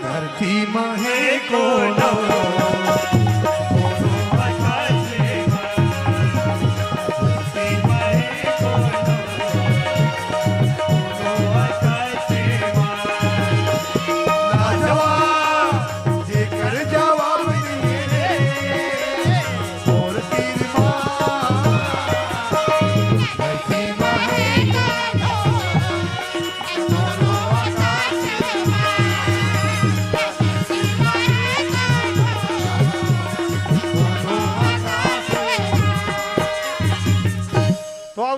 धरती माहे कोनो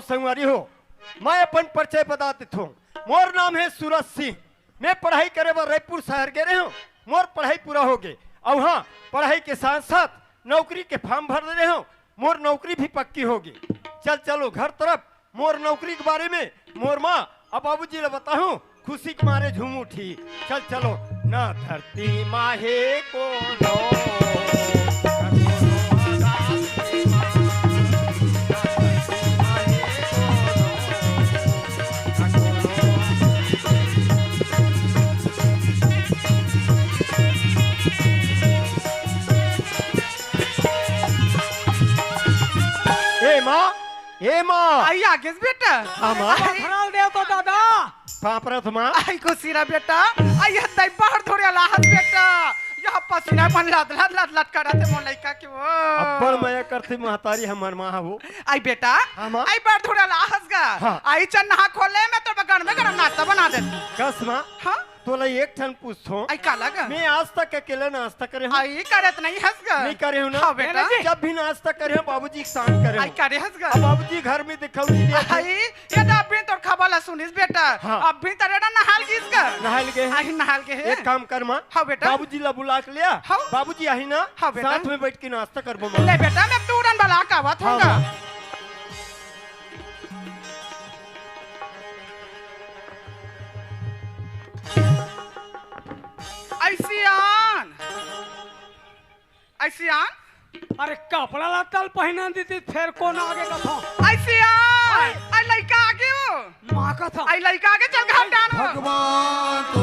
संगवारी हो। मैं अपन परिचय बता देता हूँ। मोर नाम है सूरज सिंह। मैं पढ़ाई करे बर रायपुर शहर गए रहे हूँ। मोर पढ़ाई पूरा हो गए और हाँ पढ़ाई के साथ साथ नौकरी के फॉर्म भर दे रहे हो। मोर नौकरी भी पक्की होगी। चलो घर तरफ। मोर नौकरी के बारे में मोर माँ अब बाबूजी ने बताऊं खुशी के मारे झूम उठी। चलो ना धरती माहे कोनो ए माँ आई आगे बेटा हाँ माँ धराल दे तो दादा पापरथ माँ आई को सिरा बेटा आई हत्ता बाहर थोड़े लाहत बेटा यह पसीना मन लद लद लद लद करते मोन लइका के वो अब्बड़ मैं करती महतारी हमर माँ हो। आई बेटा हाँ माँ आई बाहर थोड़ा लाहस गा हाँ। आई चन नहा खोले मैं तो बगन में गरम नाश्ता बना दे कस माँ हाँ तोला एक ठन पूछो आई का लगा मैं आज तक अकेले नाश्ता करे हूँ। आई करत नहीं हंस गा नहीं करे हूँ ना हाँ बेटा जब भी नाश्ता करे हूँ बाबूजी के साथ करे आई हूँ। करे हंस गा बाबूजी घर में दिखाऊं नहीं दिया आई ये तो अभी तो खबला सुनिस बेटा हाँ। अभी तो रेडा नहाल किस का नहाल गए हैं। आई नहाल के है एक काम कर माँ हाँ बेटा बाबूजी ला बुला के लिया हाँ। बाबूजी आई ना हाँ बेटा। साथ में बैठ के नाश्ता करबो माँ। ले बेटा मैं तू उड़न वाला का बात हाँ, होगा माँ। ऐसियान ऐसियान अरे कपड़ा लत्ता पहना दी थी फिर कौन आगे का था ऐसियान आई लइका आगे हो माँ का था आई लइका आगे चल घर डालो भगवान तो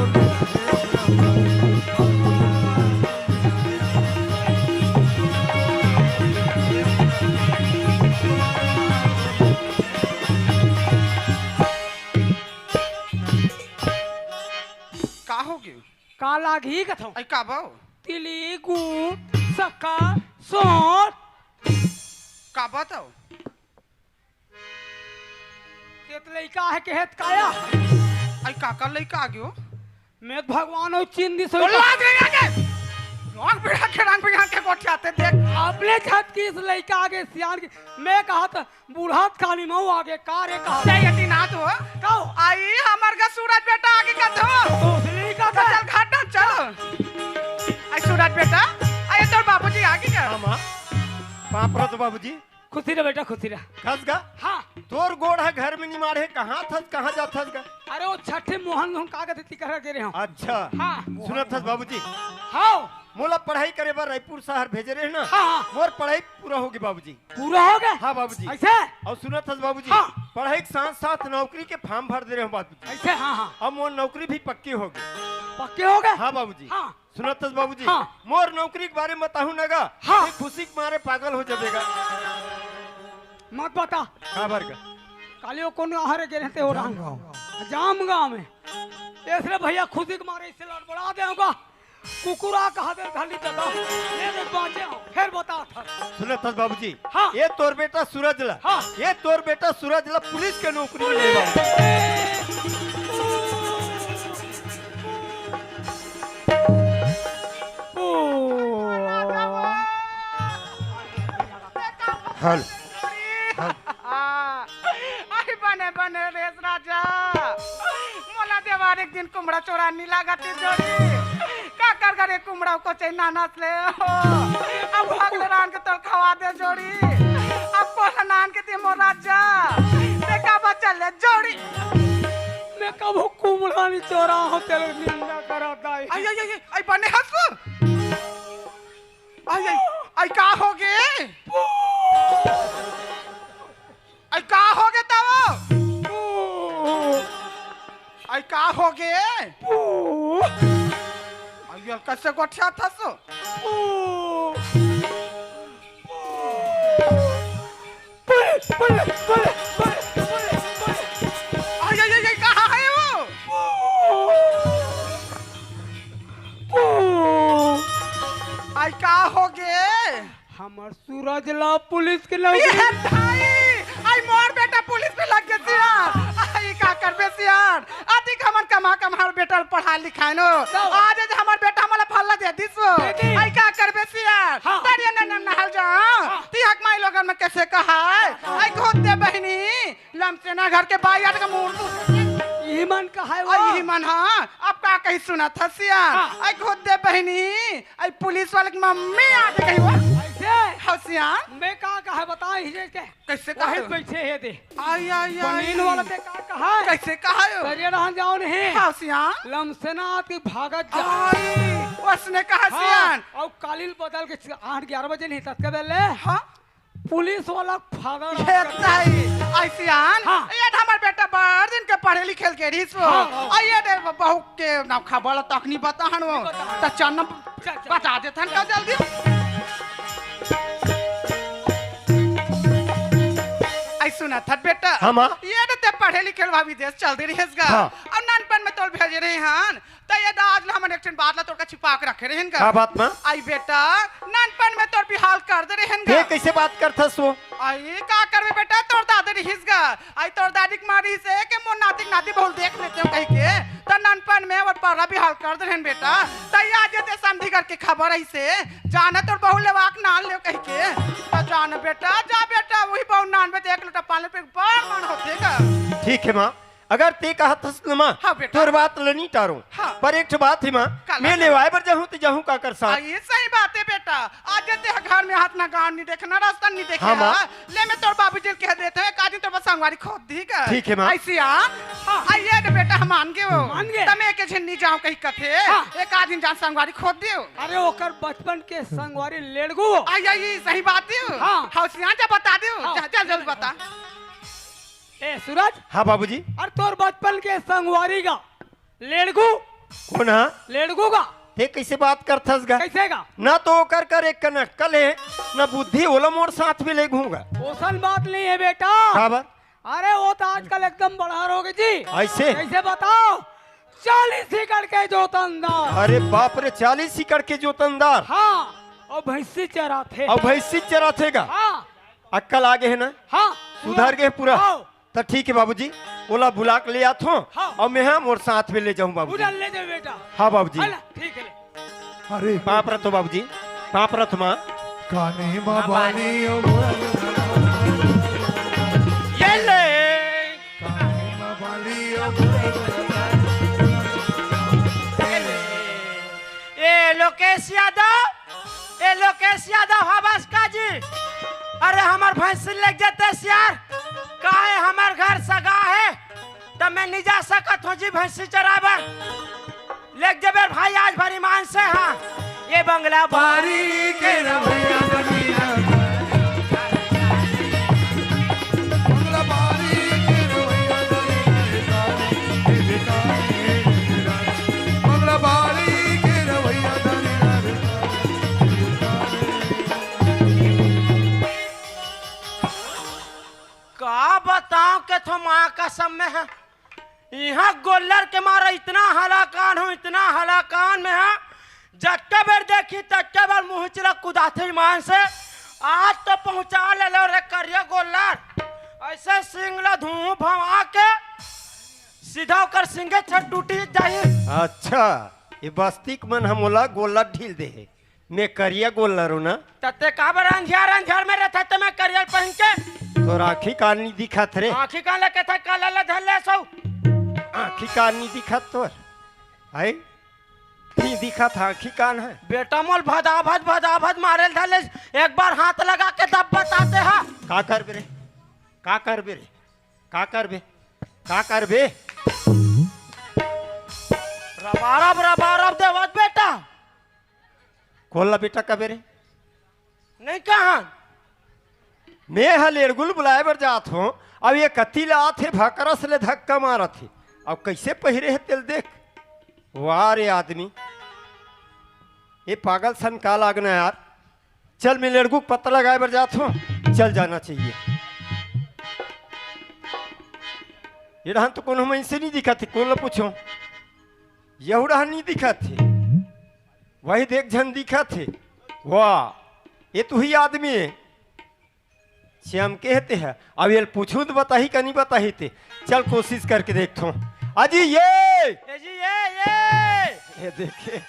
का हो गयो काला घी का था आई का बाओ तिली गुड़ सक्का सौंठ का बताओ केत लइका है के हेत काया आई का लइका आगे हो मैं तो भगवान और चीन दी तो लाज रे आगे रंग बिड़ा के रंग बिड़ा के गोठियाते देख अपने छत की इस लइका आगे सियान की मैं कहा था बूढ़ात खाली मऊ आगे कारे कहा जय यति ना तो कहो आई हमर का सूरज बेटा आगे का तो तो उस लइका का चल घाट डाल चल आई सूरज बेटा आई तोर बाबूजी आगे का हाँ माँ पापरथ बाबूजी खुशी रह बेटा खुशी रह खस गा हाँ तोर गोड़ है घर में नहीं मारे कहाँ थस कहाँ जा थस गा। अरे वो छठे मोहन हम कागज इतनी कह दे रहे हो अच्छा हाँ सुनत थस बाबूजी हाँ मोला पढ़ाई करे बार रायपुर शहर भेजे रहे ना हाँ। मोर पढ़ाई पूरा होगी बाबूजी। पूरा हो गया हाँ बाबूजी ऐसे और सुनत थस बाबूजी हाँ। पढ़ाई के साथ साथ नौकरी के फॉर्म भर दे रहे हो बाबूजी। ऐसे हाँ हाँ अब मोर नौकरी भी पक्की होगी। पक्के हो गए हाँ बाबूजी हाँ सुनत थस बाबूजी हाँ। मोर नौकरी के बारे में बताऊं नगा हाँ। ये खुशी के मारे पागल हो जाएगा। मत बता खबर का काली वो कौन आहार गे रहते हो रहा जाम गाँव में इसलिए भैया खुशी के मारे इससे लड़बड़ा देगा कुकुरा कहा दे घाली दबा ये तो बाजे हो फिर बता था सुनत थस बाबूजी हाँ। ये तोर बेटा सूरज ला हाँ। ये तोर बेटा सूरज ला पुलिस के नौकरी में ले बाबूजी। हल आई बने बने रेस राजा मोला देवार एक दिन कुमड़ा चोरा नीला गाती जोड़ी का कर करे कुमड़ा को चैना नसले हो अब अगले रान के तोल खवा दे जोड़ी अब पोला नान के दिमो राजा देखा बच्चा ले जोड़ी मैं कब कुमड़ा नहीं चोरा हो तेरे निंदा करा दाई आई आई आई आई बने हंस आई आई आई का हो गए आई का हो गए तब आई का हो गए आई ये कैसे गोठिया था सो आई आई आई कहाँ है वो आई का हो गए हमर सूरज ला पुलिस के ये नौकरी भाई आई मोर बेटा पुलिस में लग गए सियार आई का करबे सियार आदि हमन कमा हमार बेटा पढ़ा लिखाए नो आज जे हमर बेटा मला फल्ला दे दिसो दे। आई का करबे सियार हाँ। तरिया न नहल जा ती हक माई लोगन में कैसे कहा आई घोट दे बहनी लमसेना घर के बाहर का मूर्त यही मन का है वो आई मन हां अब का कहीं सुना था सियार हाँ। आई घोट दे बहनी आई पुलिस वाले की मम्मी आ गई वो ऐसे हसियार मैं का है बता ही के कैसे काहे कहा बैठे है दे आई आई बनीन वाला पे का है कैसे कहा करिए रहन जाओ नहीं हसियार लमसना की भागत जा आई उसने कहा सियान हाँ, और कालिल बदल के 8-11 बजे नहीं तक के बेले हाँ पुलिस वाला फादर ये ताई आई सियान हाँ। ये हमार बेटा बड़ दिन के पढ़े लिखे के रिसो हाँ, हाँ। आई ये बहू के ना खबर तक नहीं बता हन वो त चन्न बता दे थन का जल्दी आई सुना था बेटा हाँ, माँ। ये ते पढ़े लिखे भा विदेश चल दे रहीस गा हाँ। अब नानपन में तोल भेज रहे हन त ये आज ला हमन एक्शन बाद ला तोर का छिपा के रखे रहन का गा बात मां आई बेटा नानपन में तोर बिहाल कर दे रहन गा ये कैसे बात करता सो आई का करबे बेटा तोर दादी रहीस गा आई तोर दादी के मारी से के मोर नाती नाती बहु देख लेते हो कह के त नानपन में और पारा भी हाल कर देहन बेटा त ये आज ते समझी कर के खबर आई से जाना तोर बहु लेवाक नाल ले कह के त जान बेटा जा बेटा वही बहु नान में देख लोटा पाले पे बड़ मन होतेगा ठीक है माँ अगर ते कहा था माँ हाँ बेटा। तोर बात लनी टारो हाँ। पर एक ठो बात है माँ काला मैं है। लेवाए पर जाहूँ तो जाहूँ का कर साथ आई सही बात है बेटा आज ते घर में हाथ ना गांव नहीं देखना रास्ता नहीं देखे हाँ, माँ। ले मैं तोर बाबूजी कह देते हैं काजी तोर संगवारी खोद दी का ठीक है, माँ। ऐसी हां आई ये रे बेटा हम मान गए हो मान गए। तमे के झन्नी जाओ कहीं कथे हाँ। एक आदमी जान संगवारी खोद दियो अरे ओकर बचपन के संगवारी लेड़गू आई आई सही बात है हाँ। हौसियां जा बता दियो हाँ। चल जल्दी बता ए सूरज हाँ बाबूजी और तोर बचपन के संगवारी का लेड़गू कौन हाँ लेड़गू का ते कैसे बात करथस गा कैसे का ना तो कर कर एक कनकल है ना बुद्धि ओला मोर साथ भी ले घूंगा ओसन बात नहीं है बेटा खबर अरे वो तो आजकल एकदम बड़ा हो गई जी ऐसे कैसे बताओ 40 एकड़ के जोतनदार अरे बाप रे 40 एकड़ के जोतनदार हाँ और भैंसी चरा थे और भैंसी चरा थेगा हाँ अक्कल आगे है ना हाँ सुधार गए पूरा हाँ, तो ठीक है बाबूजी ओला बुला के ले आत हूँ हाँ। और मैं हाँ मोर साथ में ले जाऊँ बाबूजी उधर ले जाओ बेटा हाँ बाबूजी है ना? ठीक है ले। अरे पाप रथ हो बाबूजी पाप रथ माँ काने बाबानी ये ले काने बाबानी ए लोकेश यादव हवास का जी अरे हमार भैंस लग जाते सियार काहे हमार घर सगा है तब मैं नहीं जा सकत हूँ जी भैंसी चराबर लेग जबे भाई आज भरी मान से हाँ ये बंगला बारी के रवैया दुनिया बंगला बारी के रवैया दुनिया बंगला बारी के रवैया दुनिया का बताऊं के तुम माँ का सब में है यहाँ गोल्लर के मारा इतना हलाकान में है जट्टा बेर देखी तट्टा बेर मुँह चिला कुदाते ईमान से आज तो पहुंचा ले लो रे करिया गोल्लर ऐसे सिंगला धुआं भवा के सीधा कर सिंगे छट टूटी जाए अच्छा ये बस्तिक मन हमोला गोला ढील दे है मैं करिया गोला रो ना तते का बर अंधियार में रहता तो मैं करियर पहन के तो राखी कानी दिखत रे आँखी का लेके था काला ला धर ले सो आखी कान नहीं दिखत तोर है नहीं दिखत आखी कान है बेटा मोल भदाभद मारे धर ले एक बार हाथ लगा के दब बताते हैं का कर बे रे का कर बे रे का कर बे का कर बे रबारब देवत बेटा खोला बेटा का बे रे नहीं कहा मैं हल एरगुल बुलाए बर जात हूँ अब ये कति ला थे भकरस ले धक्का मारा थे अब कैसे पहिरे है तेल देख वाह रे आदमी ये पागल सन का लागना यार। चल मैं लड़कू को पता लगाए बर जात हूँ, चल जाना चाहिए। ये रहन तो कोनो मैं से नहीं दिखा थे, कौन ला पूछो यहू रहन नहीं दिखा थे, वही देख झन दिखा थे। वाह ये तू ही आदमी है, श्याम कहते हैं। अब ये पूछूं तो बताही का नहीं बताही थे, चल कोशिश करके देखता हूँ। अजी ये जी ये देखे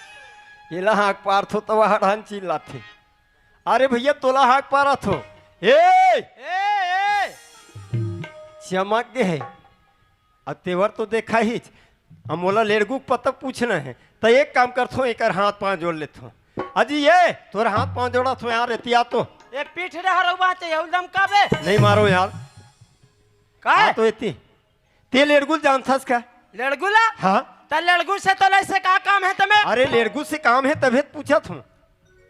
ये ला हाक पार थो तो वह रहन चिल्ला थे। अरे भैया तोला हाक पारा थो ए चमक गए है। अब तेवर तो देखा ही, हम मोला लेड़गू पता पूछना है तो एक काम करथो, एक हाथ पांव जोड़ लेथो। अजी ये तोरा हाथ पांव जोड़ा थो यार, एतिया तो ये पीठ रे हरवा ते एकदम काबे नहीं मारो यार। का हाँ तो एती ते लेड़गू जानथस का? लड़गुला हाँ त लड़गु से तो ऐसे का काम है तुम्हें? अरे लेड़गू से काम है तभी तो पूछा थू।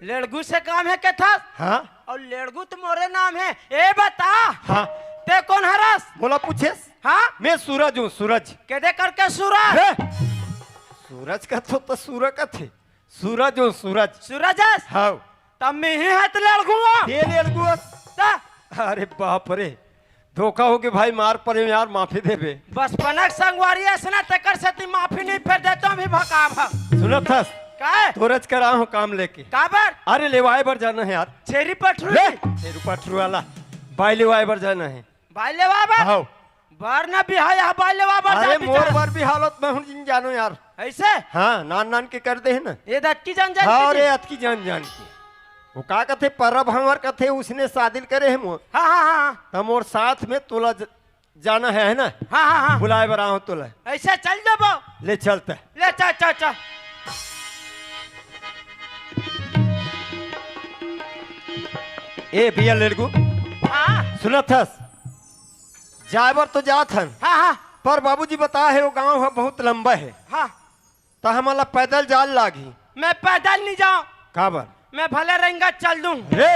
लड़गु से काम है के था? हाँ और लड़गु तो मोरे नाम है। ए बता हाँ ते कौन हरस? बोला पूछेस? हाँ मैं सूरज हूँ, सूरज। केदे करके सूरज? रे, सूरज का तो सूरज का थे, सूरज हूँ सूरज। सूरजस हाँ तब में ही है तो लड़गु ये लेड़गू। अरे बाप रे धोखा हो के भाई मार पड़े यार, माफी देबे। बस पनक संगवारी ऐसा तकर से ती माफी नहीं फिर देता भी भकाब। सुनत थस का तोरज करा हूँ काम लेके। काबर अरे लेवाए बर जाना है यार। छेरी पठरू ले पठरू वाला बाई लेवाए बर जाना है। भाई ले बाबा हाँ बार ना बिहाय हा भाई ले बाबा अरे मोर बार भी हालत में हूँ जिन जानो यार। ऐसे हाँ नान नान के कर दे है ना। ये दक्की जान जान हाँ अरे अतकी जान जान के वो का कथे परब हमार कथे उसने शादिल करे है मोर। हाँ हाँ हाँ हम और साथ में तोला जाना है ना। हाँ हाँ हाँ बुलाए बर आऊँ तोला। ऐसे चल जाबो ले चलता है। ले चल चल चल ए भैया लड़कू हाँ सुनत हस जाए बर तो जात हन, हाँ हाँ पर बाबूजी बता है वो गांव है बहुत लंबा है हाँ तो हमारा पैदल जाल लागी। मैं पैदल नहीं जाऊँ, काबर मैं भले रहेंगा चल दूं। रे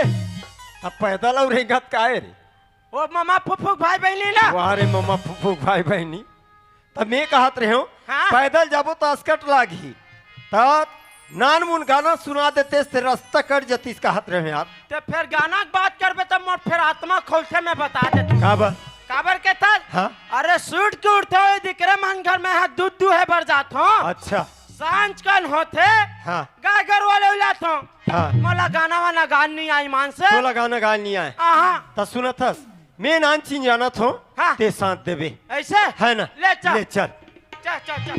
अब पैदल और रेंगत का है रे? वो मामा फुफुक भाई बहनी ना वाह रे मम्मा फुफुक भाई बहनी तब मैं कहत रहे हो हाँ। पैदल जाबो तो अस्कट लागी तब नान मुन गाना सुना देते से रास्ता कट जतीस कहत रहे यार। तो फिर गाना की बात करबे तब मोर फिर आत्मा खोलते मैं बता देता काबर काबर के था हाँ अरे सूट के उठते हुए दिकरे मन घर में है दूध दूहे बर जात हूँ। अच्छा सांझ कल होते हाँ गाय घर वाले उलात हूँ। हाँ मोला गाना वाना गान नहीं आई मान से तोला गाना गा नहीं आए हाँ तो सुनत हस मैं नान चीन जाना थो हाँ। ते साथ देवे ऐसे है ना। ले चल ले चल चल चल चल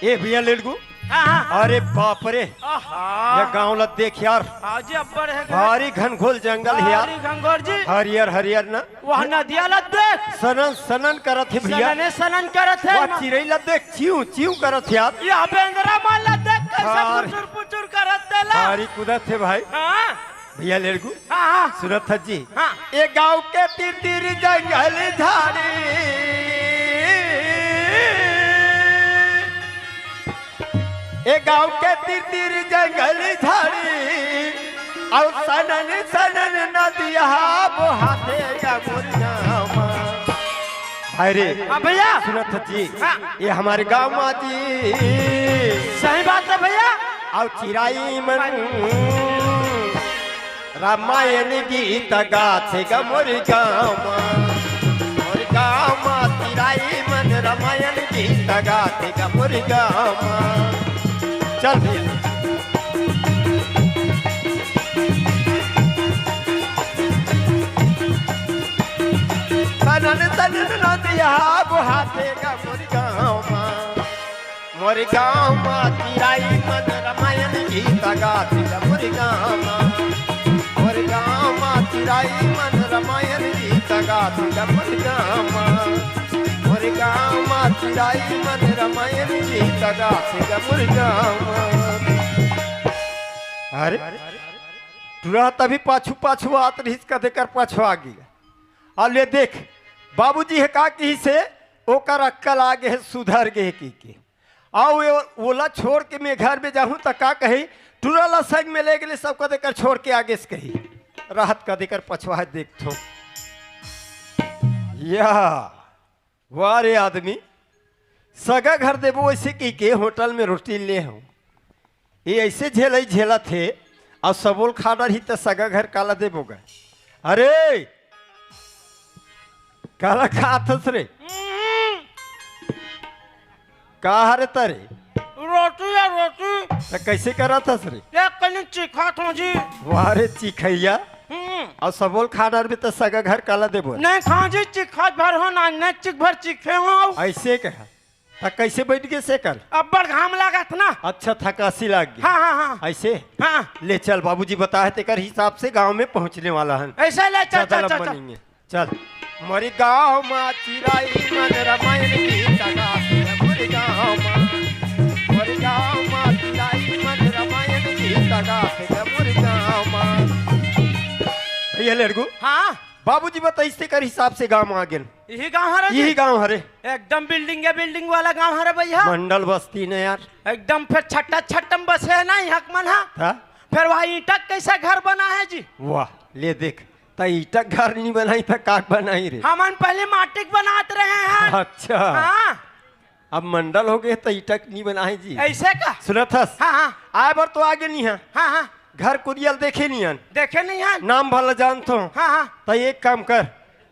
ए भैया लड़कू हाँ हाँ अरे बाप रे आहा ये गाँव ला देख यार हाजी अब्बर है भारी घनघोल जंगल है यार। हरी गंगोर जी हरियर हरियर ना वह नदिया ला देख सनन सनन करत है भैया। सनने सनन करत है वाह चिड़ै ला देख चिऊ चिऊ करत है यार। ये बेंद्रा माल ला देख कैसे हार। पुचुर पुचुर करत देला भारी कूदत है भाई। हाँ भैया लड़कू हाँ हाँ सुनत है जी हाँ ये गांव के तीर तीर जंगल झाड़ी ये गांव के तीर तीर जंगल झाड़ी और सनन सनन नदिया बहाते या मुरगामा। भाई रे हाँ भैया सुनत है जी हाँ। ये हमारे गांव में जी सही बात है भैया और चिराई मन रामायण गीत गाथे ग मोर गाँव चिराई मन रामायण गीत गाथे ग मोर गाँव। चल भैया सनन सनन नदिया बहाते ग मोर गाँव चिराई मन रामायण गीत गाथे ग मोर गाँव। मोर गाँव चिराई मन रामायण गीत गाथे ग मोर गाँव। मोर गाँव चिराई मन रामायण गीत गाथे ग मोर गाँव। अरे तुरा तभी पाछू पाछू आत रहीस कदे कर पाछू आ गया। और ले देख बाबूजी है का कही से ओकर अक्कल आगे है सुधर गए की के आओ ये ओला छोड़ के मैं घर में जाऊं तो का कही टूरला संग में ले गए सब कदे कर छोड़ के आगे से कही राहत कदे कर पछवा देख थो या वाह रे आदमी सगा घर देबो ऐसे की के होटल में रोटी ले हूं ये ऐसे झेला थे और सबोल खाना ही तो सगा घर काला दे बोगा। अरे काला खाथस रे का हरे तारे रोटी है रोटी। तो कैसे करा था रे? एक कनी चिखा था जी। वारे चिखैया और सबोल खाना भी तो सगा घर काला देबो। नहीं खा जी चिखा भर हो ना नहीं चिख भर चिखे हो। ऐसे कहा तो कैसे बैठ गए से कर? अब बड़ घाम लगा था ना। अच्छा थकासी लग गई। हाँ हाँ हाँ ऐसे हाँ ले चल बाबूजी बताए तेकर हिसाब से गांव में पहुंचने वाला है। ऐसे ले चल चल चल चल अब चल। बनेंगे चल। मोरी गाँव माँ चिराई मन रामायण की तगा मोरी गाँव माँ चिराई मन रामायण की तगा मोरी गाँव माँ। भैया लड़को हाँ बाबूजी बताइए कर हिसाब से गांव आ गए। यही गाँव है यही गांव हरे एकदम बिल्डिंग है बिल्डिंग वाला गाँव है भैया। मंडल बस्ती ने यार एकदम फिर छट्टा छट्टम बसे है ना यहाँ मन है। था फिर वहाँ ईंटा कैसा घर बना है जी। वाह ले देख त ईटा घर नहीं बनाई था काक बनाई रे। हम पहले माटी बनाते रहे हैं। अच्छा हाँ अब मंडल हो गए तो ईटा नहीं बनाई जी। ऐसे का सुनत हस हाँ हाँ आए बार तो आगे नहीं है हाँ हाँ घर कुरियल देखे नहीं हन देखे नहीं है। नाम भला जानते हो। हाँ हाँ तो एक काम कर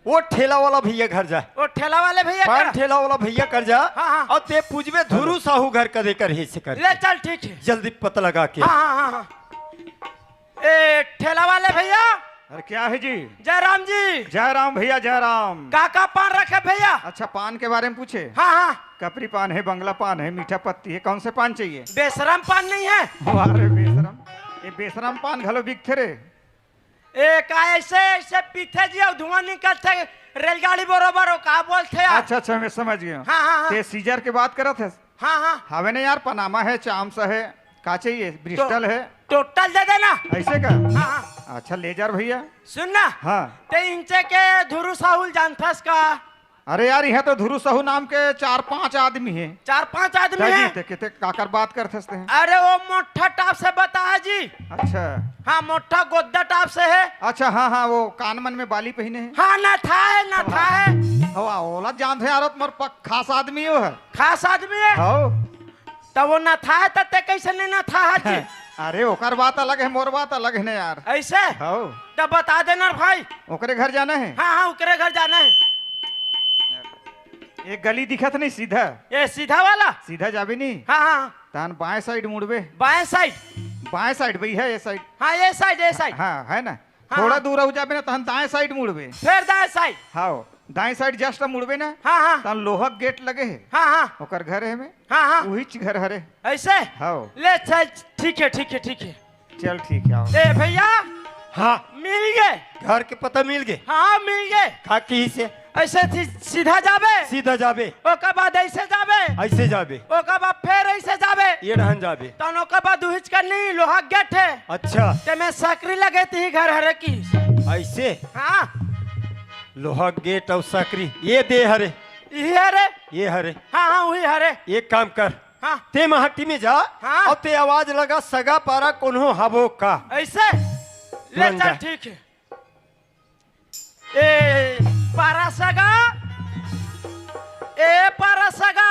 वो ठेला वाला भैया घर जा वो ठेला वाले भैया पान का? ठेला वाला भैया कर जा हाँ, हाँ। और ते पूछबे धुरु साहू घर का देकर ही से कर ले चल ठीक है। जल्दी पता लगा के। हाँ हाँ हाँ हाँ ए ठेला वाले भैया अरे क्या है जी? जयराम जी। जय राम भैया जय राम। काका पान रखे भैया। अच्छा पान के बारे में पूछे? हाँ हाँ कपरी पान है, बंगला पान है, मीठा पत्ती है, कौन से पान चाहिए? बेशरम पान नहीं है। अरे बेशरम, ये बेशरम पान घलो बिकथे रे। एक ऐसे ऐसे पीछे जी और धुआं निकलते रेलगाड़ी बरोबर हो का बोलते यार। अच्छा अच्छा मैं समझ गया। हाँ हाँ हाँ ते सीजर के बात करत है? हाँ हाँ हवे ने यार पनामा है, चाम्स है, का चाहिए? ब्रिस्टल है, टोटल दे देना। ऐसे का? हाँ हाँ अच्छा ले जा भैया। सुनना हाँ ते इंचे के धुरु साहुल जानथस का? अरे यार यहाँ तो धुरु सहू नाम के 4-5 आदमी है। 4-5 आदमी है। कितने काकर बात करते हैं? अरे वो मोटा टाप से बता है जी। अच्छा हाँ मोटा गोद्दा टाप से है। अच्छा हाँ हाँ वो कानमन में बाली पहने हैं। हाँ ना था है ना था है। हवा ओला जानते यार मोर खास आदमी हो है। खास आदमी है हो तो वो ना था है तते कैसे नहीं ना था है जी। अरे ओकर बात अलग है, मोर बात अलग है ना यार। ऐसे हो तो बता देना भाई। ओकरे घर जाना है। हाँ हाँ उकरे घर जाना है। एक गली दिखत नहीं सीधा ये सीधा वाला। सीधा जाबे नहीं हाँ हाँ तान बाएं साइड मुड़बे। बाएं साइड। बाएं साइड भई है ये साइड। हाँ ये साइड ये साइड। हाँ है ना। हाँ, थोड़ा हाँ। दूर हो जाबे ना तान दाएं साइड मुड़बे। फिर दाएं साइड। हाँ दाएं साइड जस्ट मुड़बे ना हाँ हाँ तान लोहक गेट लगे है। हाँ हाँ ओकर घर है में हाँ हाँ वही घर हरे। ऐसे हाँ ले चल ठीक है ठीक है ठीक है। चल ठीक है आओ। ए भैया हाँ मिल गए। घर के पता मिल गए। हाँ मिल गए। खाकी से ऐसे सीधा जाबे। सीधा जाबे ओकर बाद ऐसे जाबे। ऐसे जाबे ओकर बाद फिर ऐसे जाबे। ये रहन जाबे। तन ओकर बाद उहिच करनी लोहा गेट है। अच्छा ते में सकरी लगे थी घर हरे की। ऐसे हाँ लोहा गेट और सकरी ये दे हरे यही हरे। ये हरे। हाँ हाँ वही हरे। एक काम कर हाँ ते महट्टी में जा हाँ। और ते आवाज लगा सगा पारा कोनो हबो का। ऐसे ले तुरंत चल जा। ठीक है। ए पारासगा ए पारासगा।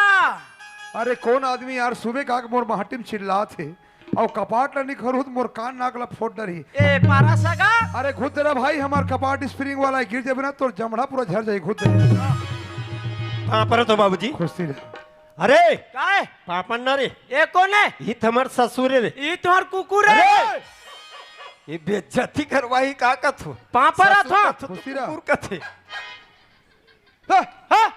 अरे कौन आदमी यार सुबह का मोर महट्टी में चिल्ला थे और कपाट ला निखरू मोर कान नाक ला फोड़ डरी। ए पारासगा। अरे खुद तेरा भाई हमार कपाट स्प्रिंग वाला है, गिर जाए ना तो जमड़ा पूरा झड़ जाए खुद। हाँ पर तो बाबूजी खुशी ले। अरे काय पापन ना रे ए कौन है? ये तुम्हार ससुर रे। ई तुम्हार कुकुर है। अरे ये बेइज्जती करवाई का कथो पापरा था। खुशी रहा। कुकुर कथे हाँ, हाँ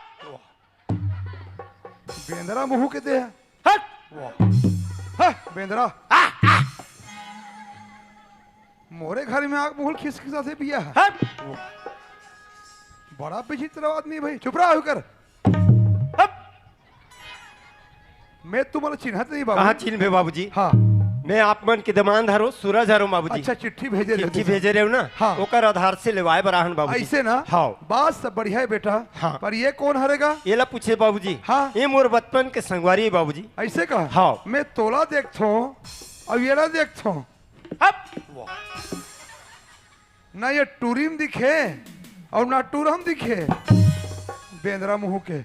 बेंदरा मुहू के दे है। हट। हाँ, बेंदरा मोरे घर में आग मुहल खिसखिसा से पिया है। हट। बड़ा विचित्र आदमी भाई। चुप रहा होकर। हट। मैं तुम्हारा चिन्हत नहीं कहाँ बाबू। चिन्ह बाबूजी? हाँ मैं आप मन के दमान हरो सूरज हरो बाबूजी। अच्छा चिट्ठी भेजे चिट्ठी रहते। भेजे रहे हो ना हाँ। ओकर आधार से लेवाए बराहन बाबूजी। ऐसे ना। हाँ बात सब बढ़िया है बेटा। हाँ। पर ये कौन हरेगा? ये ला पूछे बाबूजी। हाँ। ये मोर बचपन के संगवारी है बाबूजी। ऐसे कहा। हाँ। मैं तोला देखता हूँ और ये ना देखता हूँ हट। ना ये टूरिम दिखे और ना टूरम दिखे बेंदरा मुहू के।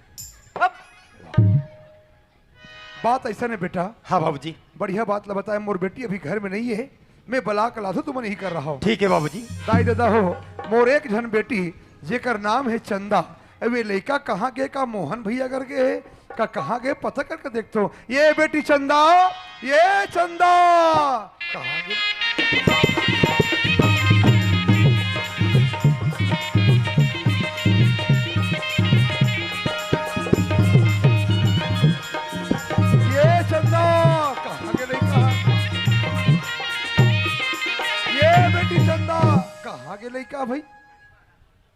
हट। बात ऐसा नहीं बेटा, हाँ बाबूजी। बढ़िया बात ला बताया। मोर बेटी अभी घर में नहीं है, मैं बला के लाथू तुम नहीं कर रहा हूँ। ठीक है बाबूजी। दाई दादा हो, मोर एक जन बेटी जेकर नाम है चंदा, अबे लड़का कहाँ गए का मोहन भैया करके है का कहाँ गए पता करके देखते हो। ये बेटी चंदा, ये चंदा कहाँ गए? ये चंदा कहाँ गए लड़का? ये बेटी चंदा कहाँ गए लड़का भाई?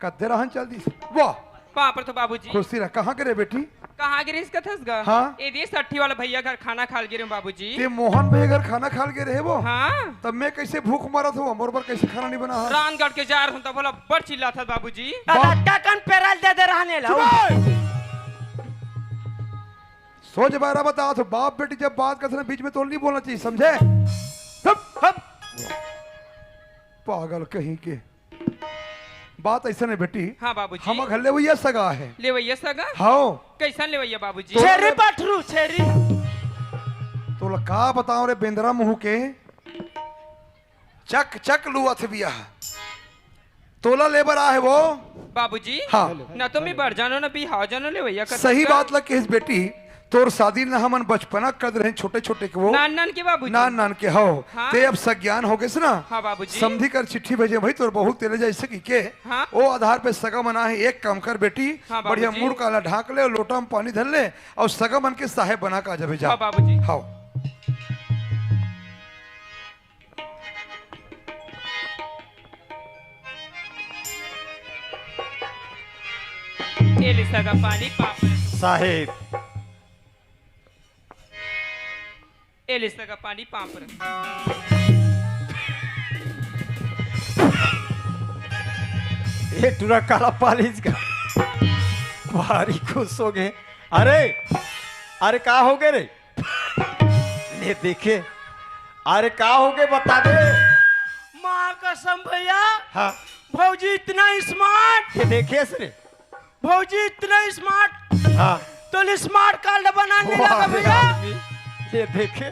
कद्दे रहन चल दी वाह वहाँ पर तो बाबूजी खुशी रह। कहाँ गिरे बेटी? कहाँ गिरे इसका थसगा? हाँ? ये दिए 60 वाला भैया घर खाना खाल गिरे बाबूजी। ये मोहन भैया घर खाना खा के रहे वो? हाँ तब मैं कैसे भूख मारा था, मोर पर कैसे खाना नहीं बना? रानगढ़ के जा रहा था, बोला बड़ चिल्ला था बाबूजी। टकन पेरल दे दे रहने लो। सोच बारा बता तो बाप बेटी जब बात करते ना बीच में तो नहीं बोलना चाहिए, समझे? हप। पागल कहीं के। बात ऐसा नहीं बेटी, हाँ बाबूजी। हम घर ले भैया सगा है। ले भैया सगा? हाँ कैसन ले भैया बाबूजी? छेरी पठरू छेरी। तो का बताओ रे बेंदरा मुंह के, चक चक लुआ थे बिया तोला लेबर आ है वो बाबूजी हाँ न तो मैं बढ़ जानो न भी हाव जानो ले भैया का सही थसगा। बात लग के इस बेटी तोर शादी न हमन बचपना कर रहे छोटे छोटे के वो नान नान के बाबूजी। नान नान के हो हाँ? ते अब सज्ञान हो गए से ना। हाँ बाबूजी। समझी कर चिट्ठी भेजे भाई तोर बहुत तेरे जैसे की के हाँ? वो आधार पे सगा मना है। एक काम कर बेटी, हाँ बढ़िया बाबूजी। मुड़ काला ढाक ले और लोटा में पानी धर ले और सगा मन के साहेब बना का जब जा। हाँ बाबूजी। हाँ ये ले सगा पानी पापड़। साहेब ये ले सगा पानी पापड़। ये टूरा काला पालिस का भारी खुश हो गए। अरे अरे का हो गए रे? ले देखे, अरे का हो गए बता दे। माँ कसम भैया, हाँ भौजी इतना स्मार्ट, ये देखे रे। भौजी इतना स्मार्ट, हाँ तो स्मार्ट कार्ड बनाने वाह लगा रे भैया। आदमी, ये देखे।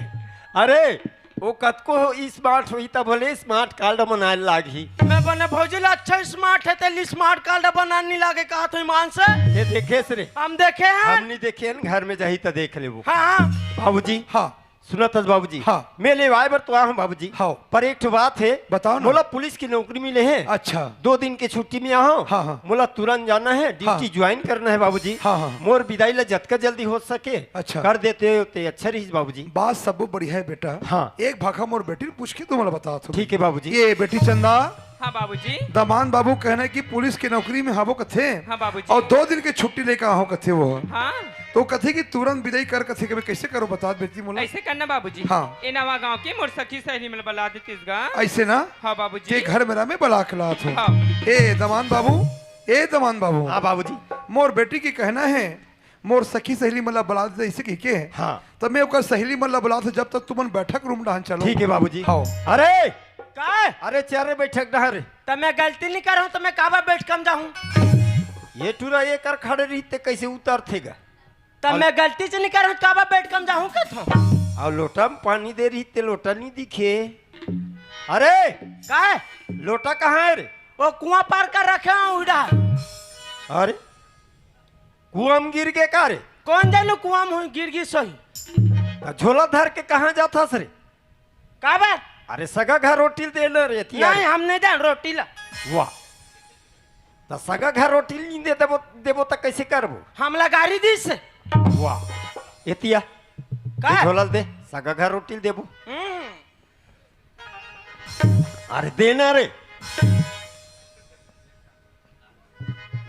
अरे वो कतको स्मार्ट हुई तब बोले स्मार्ट कार्ड बनाए लागी। मैं बने भौजी ला अच्छा स्मार्ट है तेली स्मार्ट कार्ड बनाने लागे कहा तो ईमान से। ये देखे रे। हम देखे हैं। हम नहीं देखे हैं, घर में जाही तो देख ले वो। हाँ हाँ बाबूजी हाँ सुनत बाबूजी। हाँ। मैं ले आए बर तो आ हूँ बाबूजी। हाँ। पर एक ठो बात है, बताओ ना। मोला पुलिस की नौकरी मिले है। अच्छा 2 दिन की छुट्टी में यहाँ। हाँ, हाँ। मोला तुरंत जाना है, ड्यूटी हाँ। ज्वाइन करना है बाबूजी। हाँ, हाँ। मोर विदाई ला जतका जल्दी हो सके अच्छा। कर देते होते अच्छा रही बाबूजी। बात सब बढ़िया है बेटा। हाँ। एक भाखा मोर बेटी ने पूछ के तुम्हारा बता दो। ठीक है बाबूजी। ये बेटी चंदा हाँ बाबूजी। दमान बाबू कहने की पुलिस की नौकरी में हावो कथे हाँ बाबूजी। और 2 दिन की छुट्टी लेकर आओ कथे वो हाँ तो कथे की तुरंत विदाई कर कथे के मैं कैसे करो बता बेटी मोला। ऐसे करना बाबूजी। हाँ। ये नवा गांव की मोर सखी सहेली में बला देती इसगा। ऐसे ना हाँ बाबूजी। ते घर मेरा में बला के लात हूँ। हाँ। ए दमान बाबू, ए दमान बाबू, हाँ बाबूजी। मोर बेटी की कहना है मोर सखी सहेली मतलब बुला दे ऐसे की के हाँ। तब मैं ओकर सहेली मतलब बुला जब तक तुमन बैठक रूम डाहन चलो। ठीक है बाबूजी। हाँ। अरे का है? अरे चारे बैठक डहा रे। तो मैं गलती नहीं कर रहा हूँ तो मैं काबा बैठ कम जाऊँ। ये टूरा ये कर खड़े रही ते कैसे उतर थेगा। तो मैं गलती से नहीं कर रहा हूँ काबा बैठ कम जाऊँ क्या था? और लोटा में पानी दे रही ते लोटा नहीं दिखे। अरे का है? लोटा कहाँ है रे? वो कुआं पार कर रखे हूँ उड़ा। अरे कुआं में गिर के का रे? कौन जानू कुआं में गिर गई सही। झोला धर के कहाँ जाता सरे? का बात? अरे सगा घर रोटी देना रे नहीं हम नहीं दे रोटी ला। वाह तो सगा घर रोटी नहीं दे देबो तो कैसे करबो? हमला गाड़ी दी से। वाह एतिया का? झोला दे सगा घर रोटी देबो। हम्म। अरे देना रे।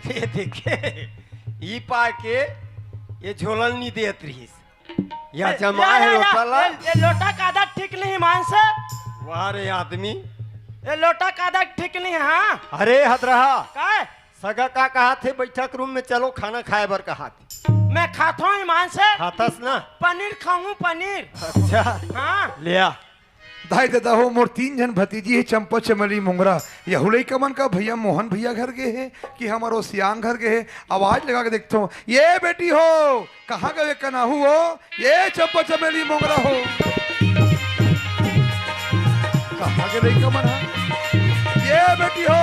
ये देखे ई पा के ये झोलल नहीं देत रही या जमा है लोटा ला। ये लोटा का आदत ठीक नहीं मान से। वाह रे आदमी। ये लोटा का आदत ठीक नहीं है। हाँ अरे हद रहा का है? सगा का कहा थे बैठक रूम में चलो खाना खाए बर कहा थे। मैं खाता हूँ ईमान से। खातस ना? पनीर खाऊं पनीर। अच्छा हाँ ले आ। बधाई देता हो। मोर 3 जन भतीजी है, चंपा चमेली मुंगरा। यहुलई कमन का भैया मोहन भैया घर के है कि हमारो सियांग घर के है। आवाज लगा के देखता हूँ, ये बेटी हो कहाँ गए कनाहू हो, ये चंपा चमेली मुंगरा हो, कहाँ के रही कमन है, ये बेटी हो,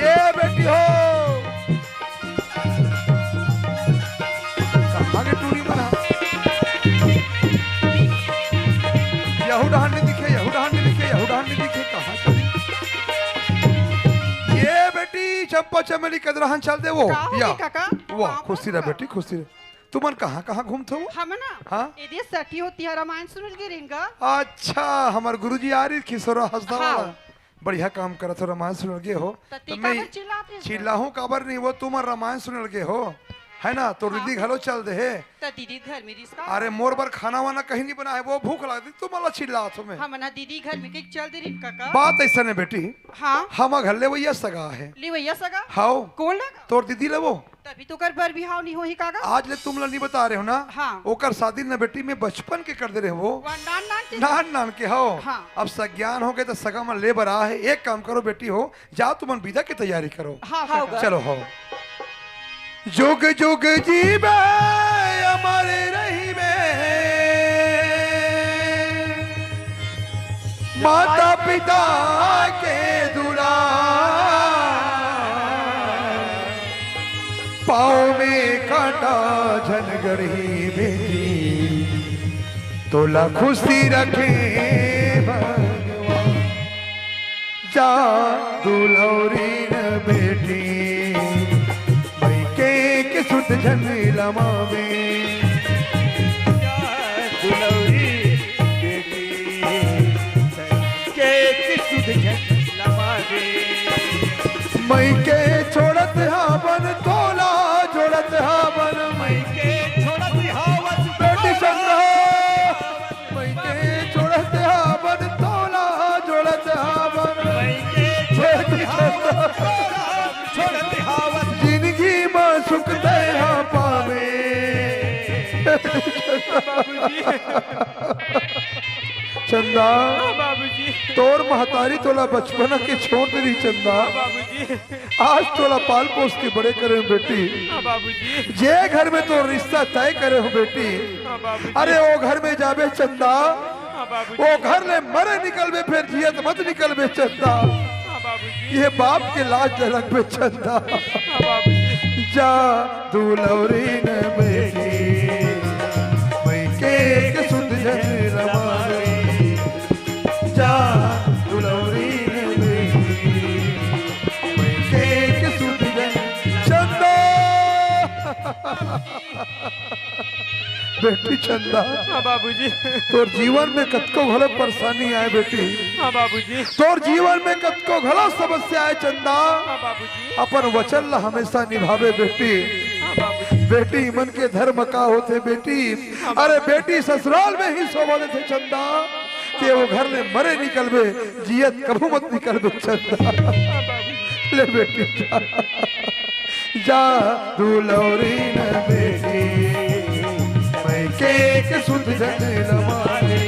ये बेटी हो, कहाँ के टूरी बना, यहू डहान नहीं दिखे, यहू डहान नहीं दिखे, यहू डहान नहीं दिखे, कहाँ चली ये बेटी चंपा चमेली कदरहन चल दे वो या वाह खुशी रह बेटी खुशी रह। तुमन कहाँ कहाँ घूमते हो? हम ना हाँ यदि सटी होती है रामायण सुन के रिंगा। अच्छा हमार गुरुजी आ रही खिसोरा हंसदा हाँ। वाला बढ़िया काम करत हो, रामायण सुन लगे हो तो मैं चिल्लाहूं काबर नहीं, वो तुम रामायण सुन लगे हो है ना, तो दीदी घलो चल दे है। तो दीदी घर में रिश्ता अरे मोर बर खाना वाना कहीं नहीं बना है, वो भूख लगती तुम वाला चिल्ला तुम्हें। हम ना दीदी घर में कहीं चल दे रिन काका। बात ऐसा नहीं बेटी, हाँ हम घर ले भैया सगा है ली भैया सगा हाओ कौन लगा तोर दीदी ले वो तभी तो कर बर बिहाव नहीं होही काका। आज ले तुम नहीं बता रहे हो ना। हाँ। ओकर शादी न बेटी में बचपन के कर दे रहे हो, नान नान के नान नान के हो। हाँ। अब सज्ञान हो गए तो सगा मन ले बरा है। एक काम करो बेटी हो, जाओ तुम विदा की तैयारी करो। हाँ हाँ चलो हो जुग जुग जीवे हमारे रही में, माता पिता के दुलार, पाँव में कांटा झनगड़ी बेटी, तोला खुशी रखे भगवान, जा दुलौरी न बेटी के सुत झन लमावे, दुलौरी बेटी के सुत झन लमावे, मई के छोड़त हावन तोला जोड़त हावन, मई के छोड़त हावन बेटी चंद्रा, मई के छोड़त हावन तोला जोड़त हावन, मई के छोड़त हावन जिंदगी में सुख दे पावे। चंदा बाबूजी तोर महतारी तोला बचपना के छोड़ दे रही चंदा, बाबूजी आज तोला पाल पोस के बड़े करे हो बेटी, बाबूजी जे घर में तो रिश्ता तय करे हो बेटी, अरे वो घर में जाबे चंदा, वो घर ले मरे निकलबे फिर जियत मत निकलबे चंदा, ये बाप के लाज झलक पे चंदा, जा दुलौरी न बेटी मई के सुध झन रमावे, जा दुलौरी न बेटी मई के सुध झन चंदा। बेटी चंदा बाबूजी तोर जीवन में कतको घलो परेशानी आए बेटी, बाबूजी तोर जीवन में कतको घलो समस्या आए चंदा, बाबूजी अपन वचन ला हमेशा निभावे बेटी, बेटी मन के धर्म का होते बेटी, अरे बेटी ससुराल में ही शोभा देते चंदा, के वो घर ले मरे निकलबे जियत कभू मत निकलबे चंदा, ले बेटी जा, जा दुलौरी न बेटी मई के सुध झन लमावे।